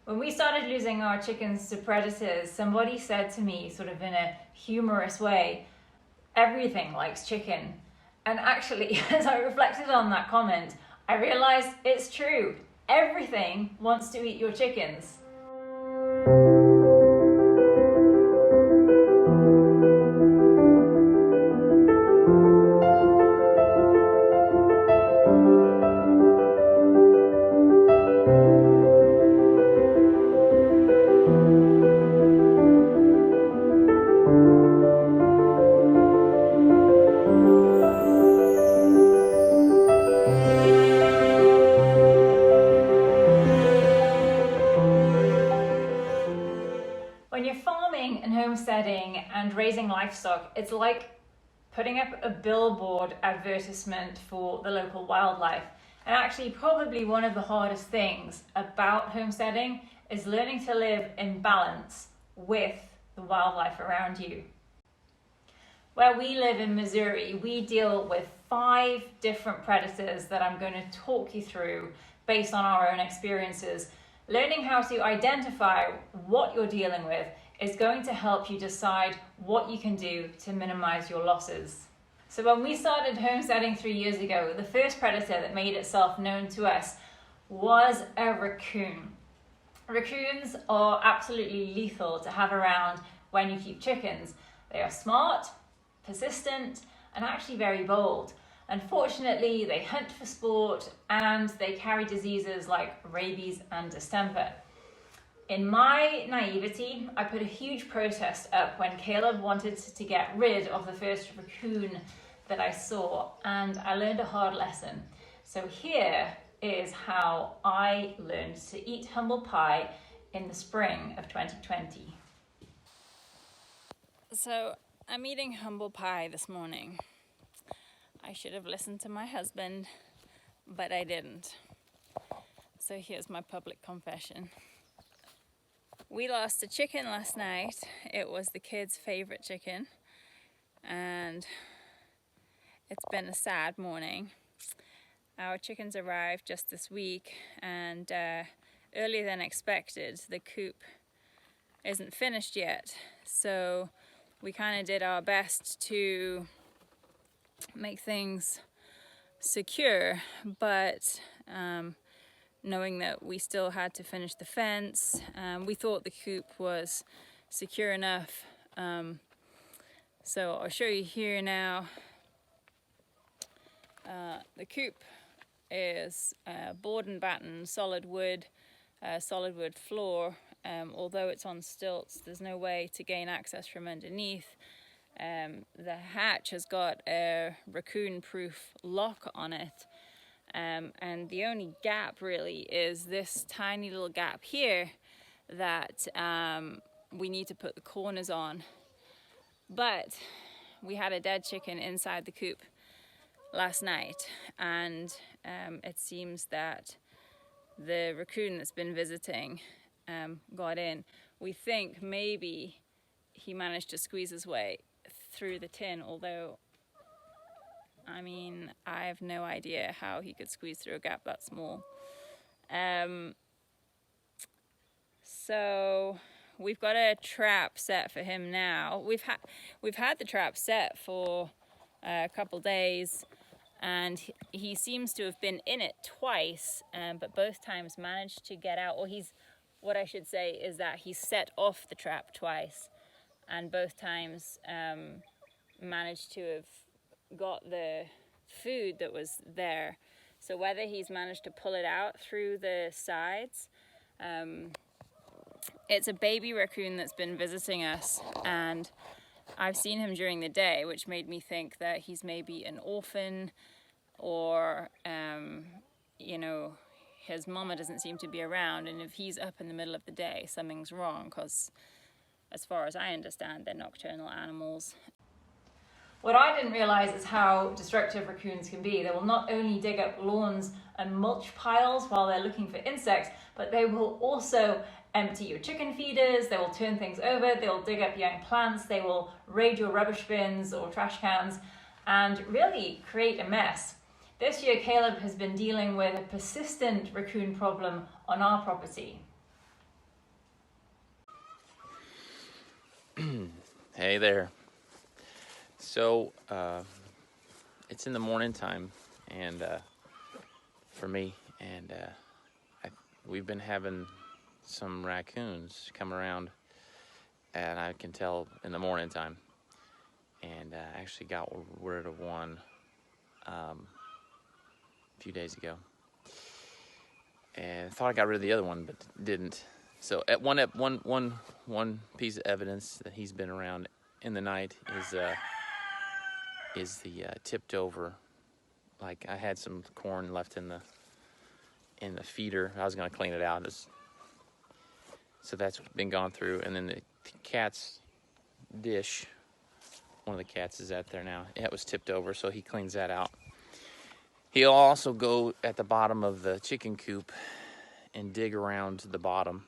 When we started losing our chickens to predators, somebody said to me, sort of in a humorous way, everything likes chicken. And actually, as I reflected on that comment, I realized it's true. Everything wants to eat your chickens. When you're farming and homesteading and raising livestock, it's like putting up a billboard advertisement for the local wildlife. And actually, probably one of the hardest things about homesteading is learning to live in balance with the wildlife around you. Where we live in Missouri, we deal with 5 different predators that I'm going to talk you through based on our own experiences. Learning how to identify what you're dealing with is going to help you decide what you can do to minimize your losses. So when we started homesteading 3 years ago, the first predator that made itself known to us was a raccoon. Raccoons are absolutely lethal to have around when you keep chickens. They are smart, persistent, and actually very bold. Unfortunately, they hunt for sport and they carry diseases like rabies and distemper. In my naivety, I put a huge protest up when Caleb wanted to get rid of the first raccoon that I saw, and I learned a hard lesson. So here is how I learned to eat humble pie in the spring of 2020. So I'm eating humble pie this morning. I should have listened to my husband, but I didn't. So here's my public confession. We lost a chicken last night. It was the kids' favorite chicken, and it's been a sad morning. Our chickens arrived just this week, and earlier than expected. The coop isn't finished yet, so we kind of did our best to make things secure, but knowing that we still had to finish the fence, we thought the coop was secure enough. So I'll show you here now. The coop is board and batten, solid wood floor. Although it's on stilts, there's no way to gain access from underneath. The hatch has got a raccoon-proof lock on it, and the only gap really is this tiny little gap here that we need to put the corners on. But we had a dead chicken inside the coop last night, and it seems that the raccoon that's been visiting got in. We think maybe he managed to squeeze his way through the tin, although I mean, I have no idea how he could squeeze through a gap that small. So we've got a trap set for him now. We've had the trap set for a couple days, and he seems to have been in it twice, but both times managed to get out. Or what I should say is that he set off the trap twice, and both times managed to have got the food that was there. So whether he's managed to pull it out through the sides, it's a baby raccoon that's been visiting us, and I've seen him during the day, which made me think that he's maybe an orphan, or his mama doesn't seem to be around, and if he's up in the middle of the day, something's wrong, because as far as I understand, they're nocturnal animals. What I didn't realize is how destructive raccoons can be. They will not only dig up lawns and mulch piles while they're looking for insects, but they will also empty your chicken feeders, they will turn things over, they will dig up young plants, they will raid your rubbish bins or trash cans, and really create a mess. This year, Caleb has been dealing with a persistent raccoon problem on our property. Hey there. So it's in the morning time, and for me, and we've been having some raccoons come around, and I can tell in the morning time. And I actually got rid of one a few days ago, and thought I got rid of the other one, but didn't. So at one piece of evidence that he's been around in the night is the tipped over. Like, I had some corn left in the feeder. I was gonna clean it out, so that's been gone through. And then the cat's dish, one of the cats is out there now. It was tipped over, so he cleans that out. He'll also go at the bottom of the chicken coop and dig around the bottom.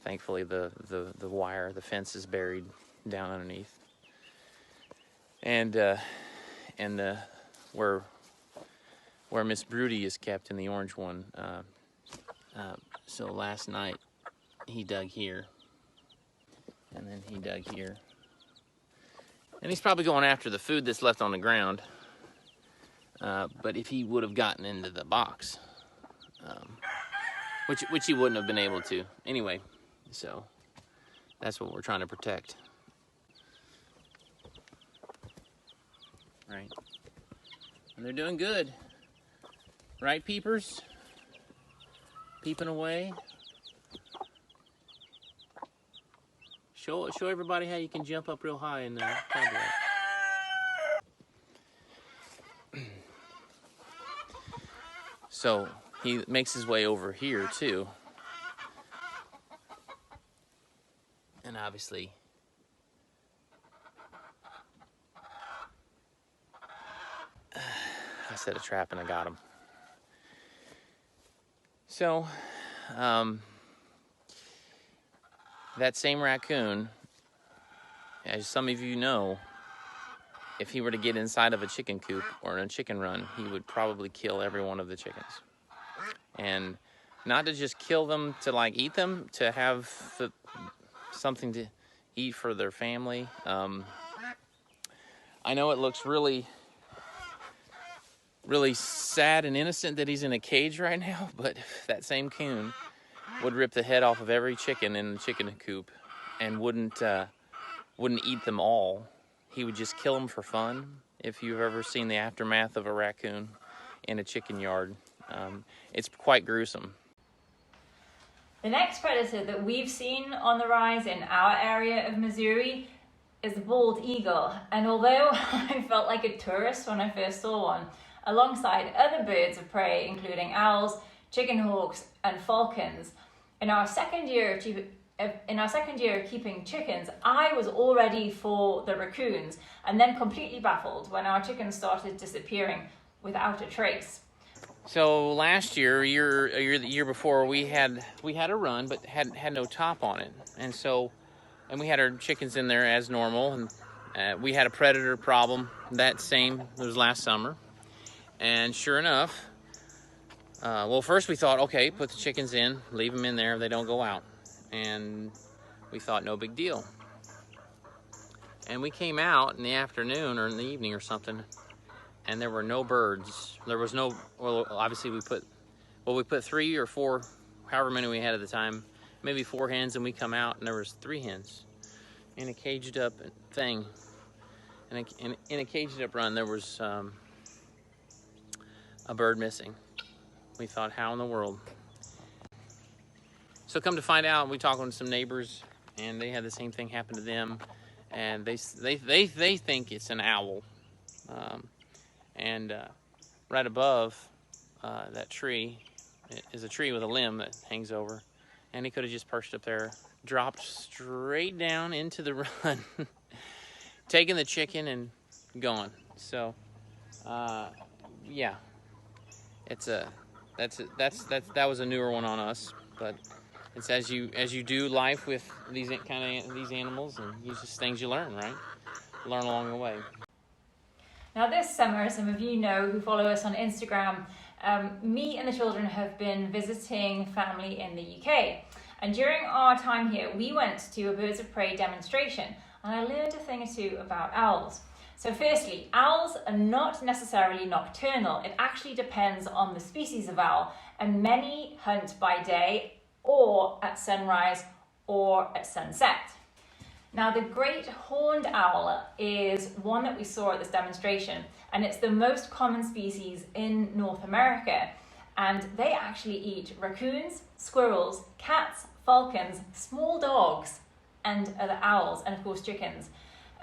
Thankfully, the wire, the fence is buried down underneath. And where Miss Broody is kept in the orange one. So last night he dug here, and then he dug here, and he's probably going after the food that's left on the ground. But if he would have gotten into the box, which he wouldn't have been able to anyway. So that's what we're trying to protect. Right. And they're doing good. Right, peepers? Peeping away. Show everybody how you can jump up real high in the tablet. So he makes his way over here too. And obviously, I set a trap and I got him. So, that same raccoon, as some of you know, if he were to get inside of a chicken coop or in a chicken run, he would probably kill every one of the chickens. And not to just kill them to like eat them, to have something to eat for their family. I know it looks really sad and innocent that he's in a cage right now, but that same coon would rip the head off of every chicken in the chicken coop and wouldn't eat them all. He would just kill them for fun. If you've ever seen the aftermath of a raccoon in a chicken yard, it's quite gruesome. The next predator that we've seen on the rise in our area of Missouri is the bald eagle. And although I felt like a tourist when I first saw one, alongside other birds of prey, including owls, chicken hawks, and falcons, in our second year of keeping chickens, I was all ready for the raccoons, and then completely baffled when our chickens started disappearing without a trace. So last year, the year before, we had a run, but had no top on it, and we had our chickens in there as normal, and we had a predator problem. It was last summer, and sure enough, first we thought, okay, put the chickens in, leave them in there, they don't go out, and we thought no big deal. And we came out in the afternoon or in the evening or something, and there were no birds. There was no, well, obviously we put 3 or 4, however many we had at the time, maybe 4 hens, and we come out and there was 3 hens in a caged up thing. And in a caged up run, there was a bird missing. We thought, how in the world? So come to find out, we talked with some neighbors, and they had the same thing happen to them, and they think it's an owl. Right above that tree is a tree with a limb that hangs over, and he could have just perched up there, dropped straight down into the run, taking the chicken and gone. So, yeah, that was a newer one on us, but it's as you do life with these animals, and it's just things you learn, right? Learn along the way. Now this summer, some of you know who follow us on Instagram, me and the children have been visiting family in the UK. And during our time here, we went to a birds of prey demonstration. and I learned a thing or two about owls. So firstly, owls are not necessarily nocturnal. It actually depends on the species of owl, and many hunt by day or at sunrise or at sunset. Now, the great horned owl is one that we saw at this demonstration, and it's the most common species in North America. And they actually eat raccoons, squirrels, cats, falcons, small dogs, and other owls, and of course chickens.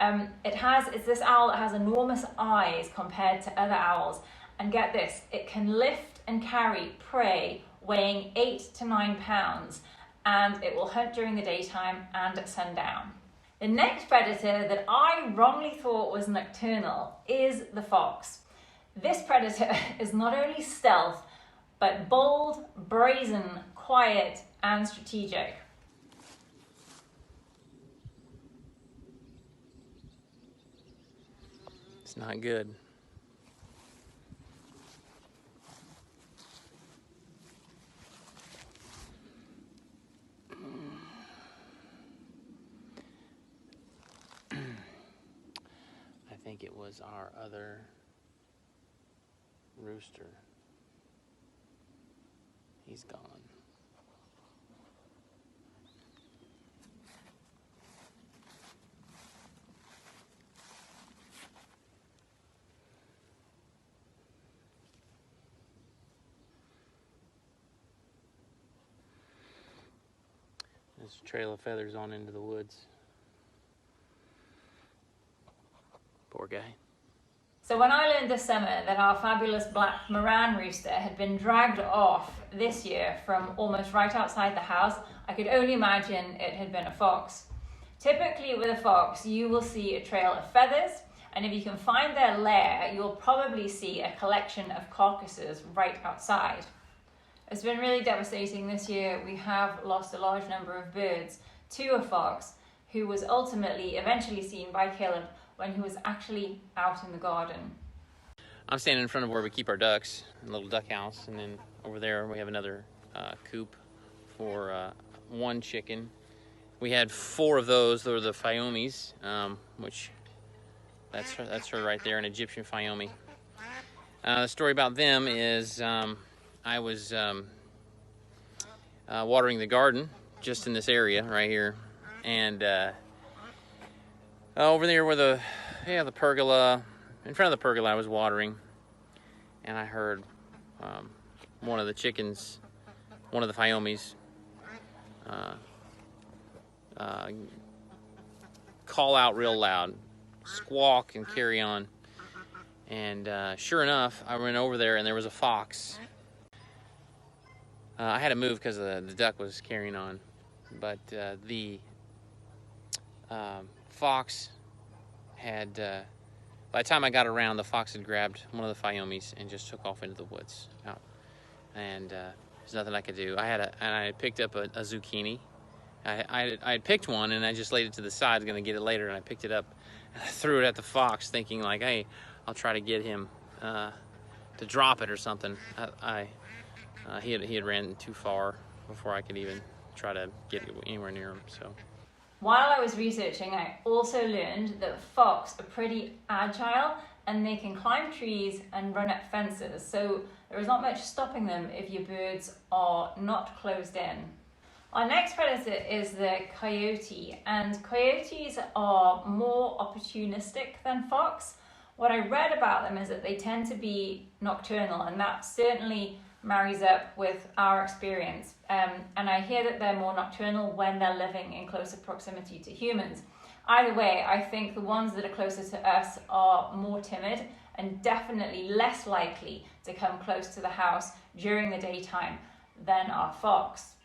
It's this owl that has enormous eyes compared to other owls. And get this, it can lift and carry prey weighing 8 to 9 pounds, and it will hunt during the daytime and at sundown. The next predator that I wrongly thought was nocturnal is the fox. This predator is not only stealth, but bold, brazen, quiet, and strategic. It's not good. I think it was our other rooster. He's gone. There's a trail of feathers on into the woods. Poor guy. So when I learned this summer that our fabulous black Moran rooster had been dragged off this year from almost right outside the house, I could only imagine it had been a fox. Typically with a fox, you will see a trail of feathers, and if you can find their lair, you'll probably see a collection of carcasses right outside. It's been really devastating this year. We have lost a large number of birds to a fox who was eventually seen by Caleb when he was actually out in the garden. I'm standing in front of where we keep our ducks, a little duck house, and then over there we have another coop for one chicken. We had 4 of those. Those are the Fyomies, which that's her right there, an Egyptian Fyomi. The story about them is I was watering the garden just in this area right here, and over there where the pergola, in front of the pergola I was watering, and I heard one of the chickens, one of the Fyomis, call out real loud, squawk and carry on. And sure enough, I went over there and there was a fox. I had to move because the duck was carrying on, but the fox had, by the time I got around, the fox had grabbed one of the Fyomis and just took off into the woods. And there's nothing I could do. I had picked up a zucchini. I had picked one and I just laid it to the side. I was gonna get it later, and I picked it up and I threw it at the fox, thinking like, hey, I'll try to get him to drop it or something. He had ran too far before I could even try to get anywhere near him. So while I was researching, I also learned that fox are pretty agile and they can climb trees and run up fences. So there is not much stopping them if your birds are not closed in. Our next predator is the coyote, and coyotes are more opportunistic than fox. What I read about them is that they tend to be nocturnal, and that certainly marries up with our experience. And I hear that they're more nocturnal when they're living in closer proximity to humans. Either way, I think the ones that are closer to us are more timid and definitely less likely to come close to the house during the daytime than our fox.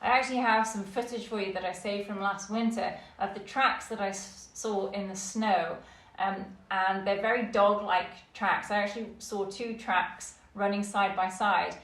I actually have some footage for you that I saved from last winter of the tracks that I saw in the snow. And they're very dog-like tracks. I actually saw 2 tracks running side by side.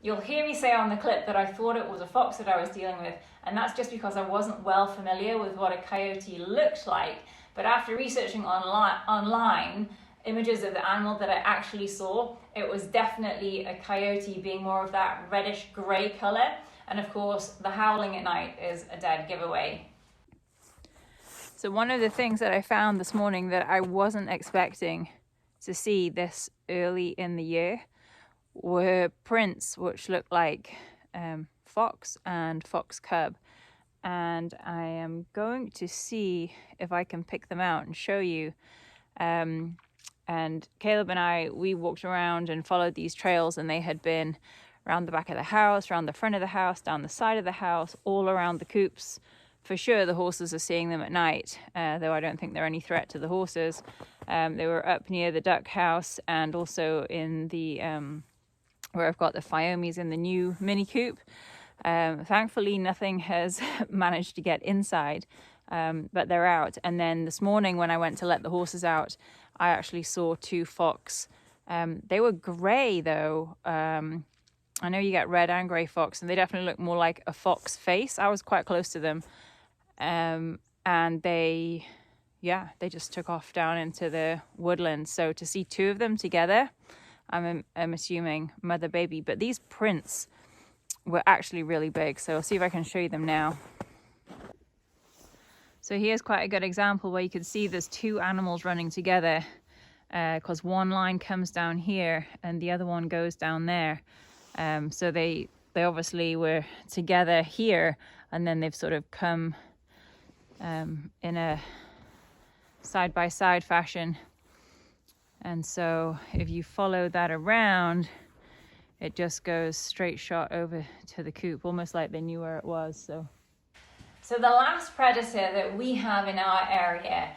You'll hear me say on the clip that I thought it was a fox that I was dealing with, and that's just because I wasn't well familiar with what a coyote looked like. But after researching online images of the animal that I actually saw, it was definitely a coyote, being more of that reddish grey colour. And of course, the howling at night is a dead giveaway. So one of the things that I found this morning that I wasn't expecting to see this early in the year were prints which look like fox and fox cub. And I am going to see if I can pick them out and show you. And Caleb and I, we walked around and followed these trails, and they had been around the back of the house, around the front of the house, down the side of the house, all around the coops. For sure, the horses are seeing them at night, though I don't think they're any threat to the horses. They were up near the duck house and also in the, where I've got the Phiomies in the new mini coop. Thankfully, nothing has managed to get inside, but they're out. And then this morning when I went to let the horses out, I actually saw 2 fox. They were grey though. I know you get red and grey fox, and they definitely look more like a fox face. I was quite close to them. And they just took off down into the woodland. So to see 2 of them together, I'm assuming mother baby, but these prints were actually really big. So I'll see if I can show you them now. So here's quite a good example where you can see there's 2 animals running together, because one line comes down here and the other one goes down there. So they obviously were together here, and then they've sort of come in a side-by-side fashion. And so if you follow that around, it just goes straight shot over to the coop, almost like they knew where it was. So the last predator that we have in our area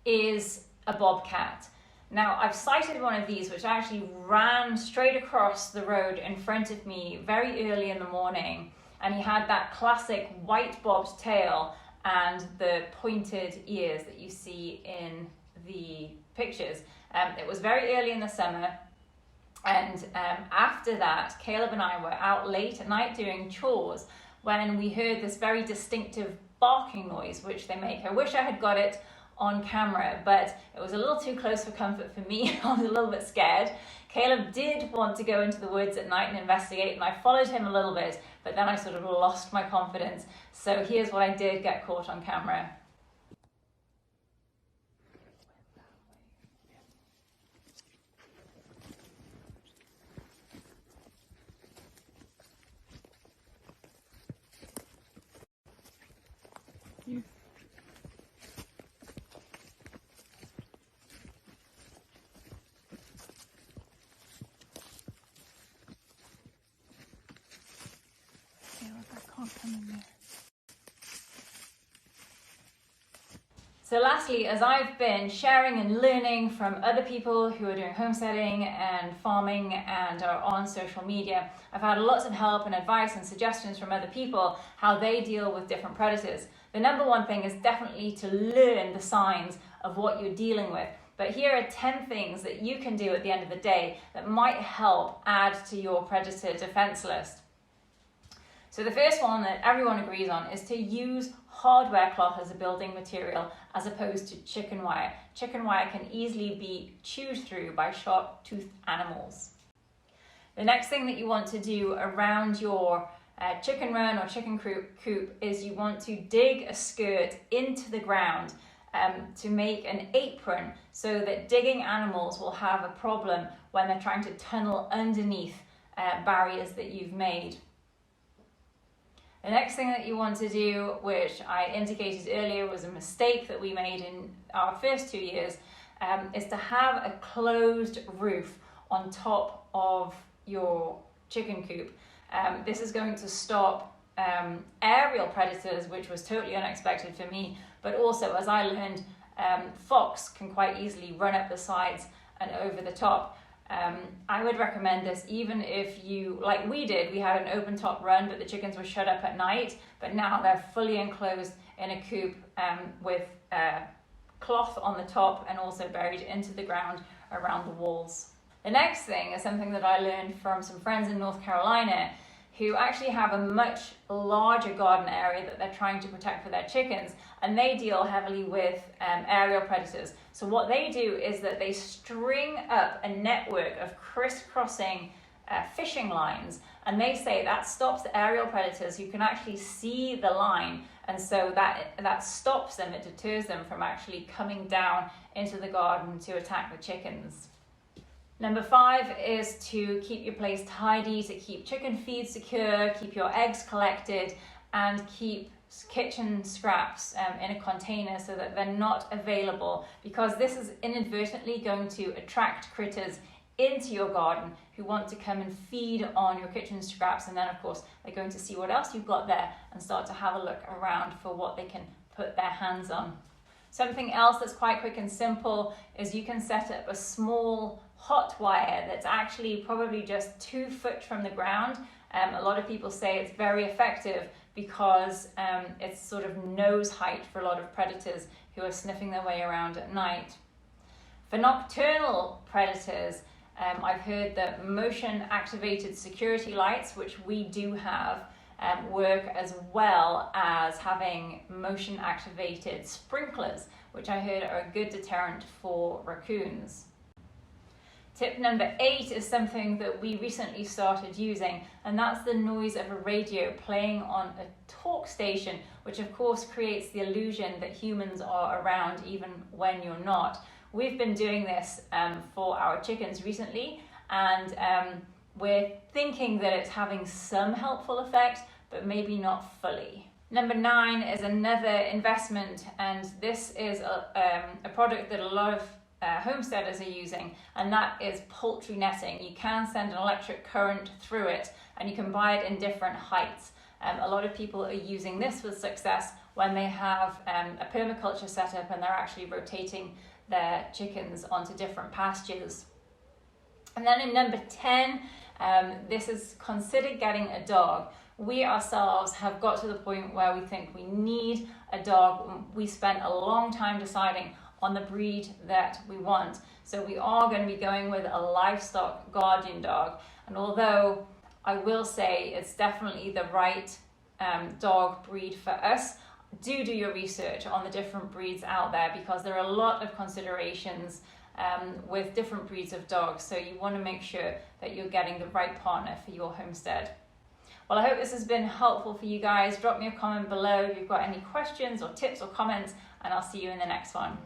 is a bobcat. Now, I've sighted one of these which actually ran straight across the road in front of me very early in the morning, and he had that classic white bobbed tail and the pointed ears that you see in the pictures. It was very early in the summer, and after that, Caleb and I were out late at night doing chores when we heard this very distinctive barking noise which they make. I wish I had got it on camera, but it was a little too close for comfort for me. I was a little bit scared. Caleb did want to go into the woods at night and investigate, and I followed him a little bit, but then I sort of lost my confidence. So here's what I did get caught on camera. So lastly, as I've been sharing and learning from other people who are doing homesteading and farming and are on social media, I've had lots of help and advice and suggestions from other people how they deal with different predators. The number one thing is definitely to learn the signs of what you're dealing with. But here are 10 things that you can do at the end of the day that might help add to your predator defense list. So the first one that everyone agrees on is to use hardware cloth as a building material as opposed to chicken wire. Chicken wire can easily be chewed through by sharp-toothed animals. The next thing that you want to do around your chicken run or chicken coop is you want to dig a skirt into the ground to make an apron so that digging animals will have a problem when they're trying to tunnel underneath barriers that you've made. The next thing that you want to do, which I indicated earlier was a mistake that we made in our first 2 years, is to have a closed roof on top of your chicken coop. This is going to stop aerial predators, which was totally unexpected for me, but also, as I learned, fox can quite easily run up the sides and over the top. I would recommend this even if you, like we did, we had an open top run, but the chickens were shut up at night, but now they're fully enclosed in a coop with cloth on the top and also buried into the ground around the walls. The next thing is something that I learned from some friends in North Carolina who actually have a much larger garden area that they're trying to protect for their chickens, and they deal heavily with aerial predators. So what they do is that they string up a network of crisscrossing fishing lines, and they say that stops the aerial predators who can actually see the line, and so that stops them, it deters them from actually coming down into the garden to attack the chickens. Number 5 is to keep your place tidy, to keep chicken feed secure, keep your eggs collected, and keep kitchen scraps in a container so that they're not available, because this is inadvertently going to attract critters into your garden who want to come and feed on your kitchen scraps, and then of course they're going to see what else you've got there and start to have a look around for what they can put their hands on. Something else that's quite quick and simple is you can set up a small hot wire that's actually probably just 2 foot from the ground. A lot of people say it's very effective because it's sort of nose height for a lot of predators who are sniffing their way around at night. For nocturnal predators, I've heard that motion activated security lights, which we do have, work as well as having motion activated sprinklers, which I heard are a good deterrent for raccoons. Tip number 8 is something that we recently started using, and that's the noise of a radio playing on a talk station, which of course creates the illusion that humans are around even when you're not. We've been doing this for our chickens recently, and we're thinking that it's having some helpful effect, but maybe not fully. Number 9 is another investment, and this is a product that a lot of homesteaders are using, and that is poultry netting. You can send an electric current through it, and you can buy it in different heights. A lot of people are using this with success when they have a permaculture setup and they're actually rotating their chickens onto different pastures. And then in number 10, this is consider getting a dog. We ourselves have got to the point where we think we need a dog. We spent a long time deciding on the breed that we want. So we are going to be going with a livestock guardian dog. And although I will say it's definitely the right dog breed for us, do your research on the different breeds out there, because there are a lot of considerations with different breeds of dogs. So you want to make sure that you're getting the right partner for your homestead. Well, I hope this has been helpful for you guys. Drop me a comment below if you've got any questions or tips or comments, and I'll see you in the next one.